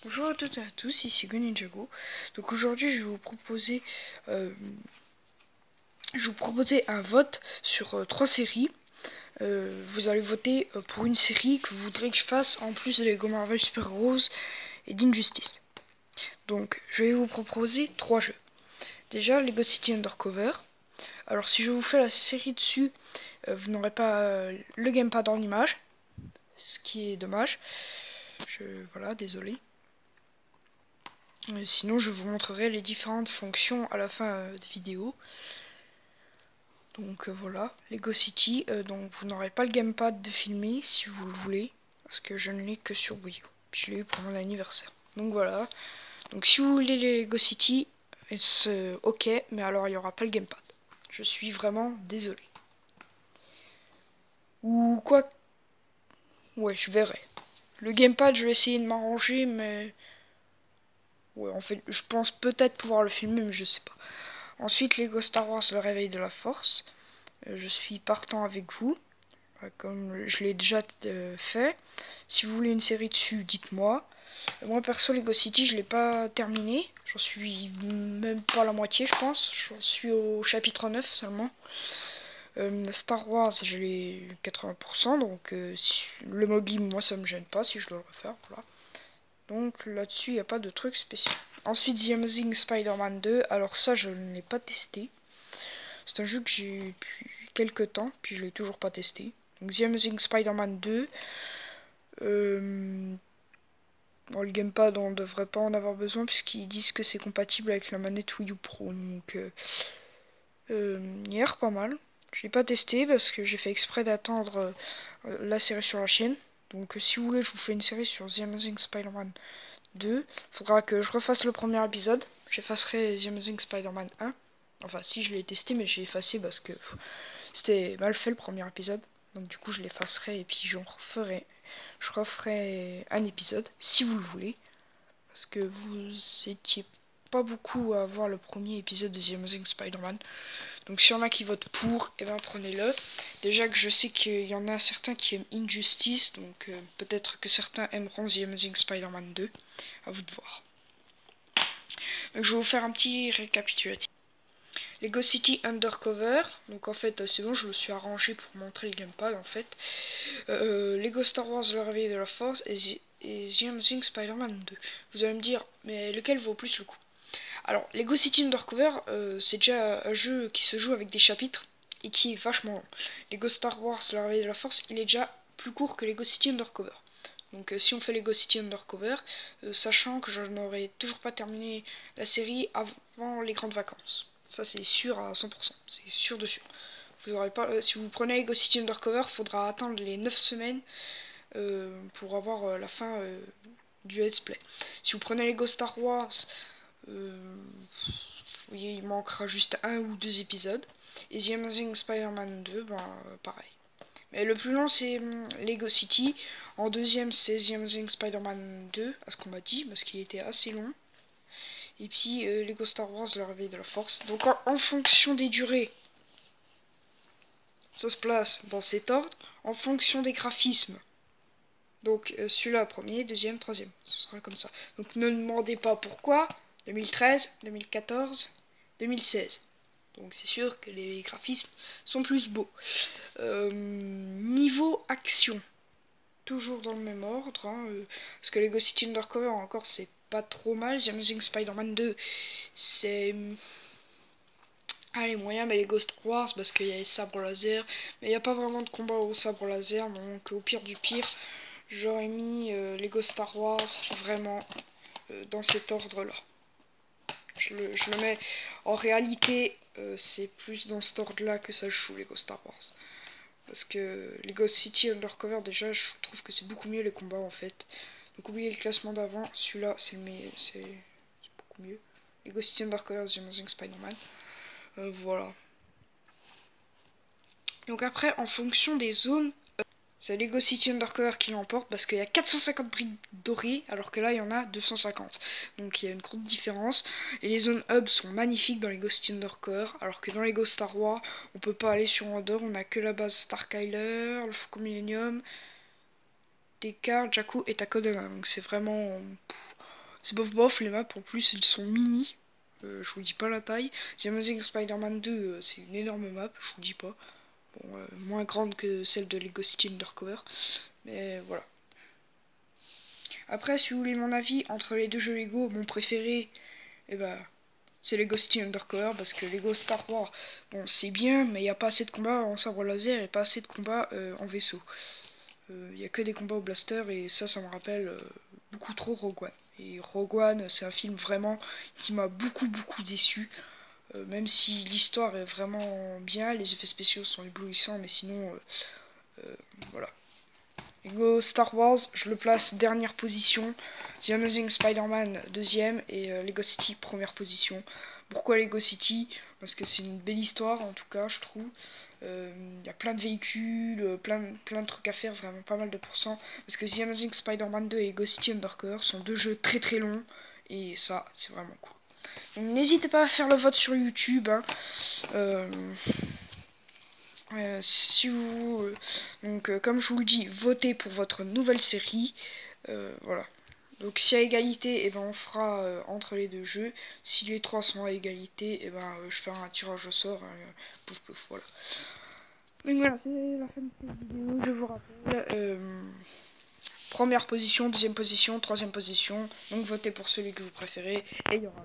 Bonjour à toutes et à tous, ici Ninjago. Donc aujourd'hui je vais vous proposer un vote sur 3 séries. Vous allez voter pour une série que vous voudrez que je fasse en plus de Lego Marvel Super Heroes et d'Injustice. Donc je vais vous proposer 3 jeux. Déjà Lego City Undercover. Alors si je vous fais la série dessus, vous n'aurez pas le gamepad en image, ce qui est dommage. Voilà, désolé. Sinon, je vous montrerai les différentes fonctions à la fin de vidéo. Donc voilà, Lego City. Donc vous n'aurez pas le gamepad de filmer si vous le voulez, parce que je ne l'ai que sur Wii U. Puis je l'ai eu pour mon anniversaire. Donc voilà. Donc si vous voulez les Lego City, c'est ok, mais alors il n'y aura pas le gamepad. Je suis vraiment désolé. Ou quoi? Ouais, je verrai. Le gamepad, je vais essayer de m'arranger, mais ouais, en fait, je pense peut-être pouvoir le filmer, mais je sais pas. Ensuite, Lego Star Wars, le réveil de la force. Je suis partant avec vous, comme je l'ai déjà fait. Si vous voulez une série dessus, dites-moi. Moi, perso, Lego City, je l'ai pas terminé. J'en suis même pas à la moitié, je pense. J'en suis au chapitre 9 seulement. Star Wars, j'ai les 80%, donc le mobile, moi, ça me gêne pas si je dois le refaire. Voilà. Donc là-dessus, il n'y a pas de truc spécial. Ensuite, The Amazing Spider-Man 2. Alors ça, je ne l'ai pas testé. C'est un jeu que j'ai depuis quelques temps, puis je l'ai toujours pas testé. Donc The Amazing Spider-Man 2. Bon, le gamepad, on devrait pas en avoir besoin puisqu'ils disent que c'est compatible avec la manette Wii U Pro. Donc hier, pas mal. Je l'ai pas testé parce que j'ai fait exprès d'attendre la série sur la chaîne. Donc si vous voulez, je vous fais une série sur The Amazing Spider-Man 2. Faudra que je refasse le premier épisode. J'effacerai The Amazing Spider-Man 1. Enfin, si je l'ai testé, mais j'ai effacé parce que c'était mal fait le premier épisode. Donc du coup, je l'effacerai et puis je referai un épisode si vous le voulez. Parce que vous étiez pas beaucoup à voir le premier épisode de The Amazing Spider-Man. Donc s'il y en a qui votent pour, et ben prenez-le. Déjà que je sais qu'il y en a certains qui aiment Injustice, donc peut-être que certains aimeront The Amazing Spider-Man 2. À vous de voir. Donc je vais vous faire un petit récapitulatif. Lego City Undercover, donc en fait c'est bon, je me suis arrangé pour montrer le gamepad en fait. Lego Star Wars le réveil de la force et The Amazing Spider-Man 2. Vous allez me dire, mais lequel vaut plus le coup? Alors, Lego City Undercover, c'est déjà un jeu qui se joue avec des chapitres et qui est vachement long. Lego Star Wars le réveil de la force, il est déjà plus court que Lego City Undercover. Donc si on fait Lego City Undercover, sachant que je n'aurai toujours pas terminé la série avant les grandes vacances. Ça c'est sûr à 100%, c'est sûr de sûr. Vous aurez pas, si vous prenez Lego City Undercover, il faudra attendre les 9 semaines pour avoir la fin du let's play. Si vous prenez Lego Star Wars, il manquera juste 1 ou 2 épisodes. Et The Amazing Spider-Man 2, ben pareil. Mais le plus long c'est Lego City. En deuxième c'est The Amazing Spider-Man 2, à ce qu'on m'a dit, parce qu'il était assez long. Et puis Lego Star Wars, le réveil de la force. Donc en fonction des durées, ça se place dans cet ordre. En fonction des graphismes. Donc celui-là premier, deuxième, troisième. Ce sera comme ça. Donc ne demandez pas pourquoi. 2013, 2014, 2016. Donc c'est sûr que les graphismes sont plus beaux. Niveau action, toujours dans le même ordre, hein, parce que Lego City Undercover encore c'est pas trop mal. The Amazing Spider-Man 2 c'est allez moyen, mais Lego Star Wars parce qu'il y a les sabres laser, mais il n'y a pas vraiment de combat au sabre laser, donc au pire du pire j'aurais mis Lego Star Wars vraiment dans cet ordre là. Je le mets en réalité, c'est plus dans cet ordre là que ça se joue Lego Star Wars. Parce que Lego City Undercover, déjà, je trouve que c'est beaucoup mieux les combats en fait. Donc oubliez le classement d'avant, celui-là c'est le meilleur, c'est beaucoup mieux. Lego City Undercover, The Amazing Spider-Man. Voilà. Donc après, en fonction des zones, c'est Lego City Undercover qui l'emporte parce qu'il y a 450 briques dorées alors que là il y en a 250. Donc il y a une grosse différence. Et les zones hub sont magnifiques dans Lego City Undercover alors que dans Lego Star Wars on peut pas aller sur Endor, on a que la base Starkyler, le Faucon Millennium, Descartes, Jakku et Takodana. Donc c'est vraiment... C'est bof bof les maps, en plus elles sont mini. Je vous dis pas la taille. The Amazing Spider-Man 2, c'est une énorme map, je vous dis pas. Bon, moins grande que celle de Lego City Undercover. Mais voilà. Après, si vous voulez mon avis, entre les deux jeux Lego, mon préféré, eh ben, c'est Lego City Undercover, parce que Lego Star Wars, bon, c'est bien, mais il n'y a pas assez de combats en sabre laser et pas assez de combats en vaisseau. Il n'y a que des combats au blaster, et ça me rappelle beaucoup trop Rogue One. Et Rogue One, c'est un film vraiment qui m'a beaucoup déçu. Même si l'histoire est vraiment bien, les effets spéciaux sont éblouissants, mais sinon, voilà. Lego Star Wars, je le place dernière position. The Amazing Spider-Man deuxième et Lego City première position. Pourquoi Lego City? Parce que c'est une belle histoire en tout cas, je trouve. Il y a plein de véhicules, plein de trucs à faire, vraiment pas mal de pourcents. Parce que The Amazing Spider-Man 2 et Lego City Undercover sont deux jeux très longs et ça, c'est vraiment cool. Donc n'hésitez pas à faire le vote sur YouTube. Hein. Si vous comme je vous le dis, votez pour votre nouvelle série. Voilà. Donc si à égalité, et ben on fera entre les deux jeux. Si les trois sont à égalité, et ben je ferai un tirage au sort. Pouf pouf, voilà. Donc voilà, c'est la fin de cette vidéo. Je vous rappelle. Première position, deuxième position, troisième position. Donc votez pour celui que vous préférez. Et il y aura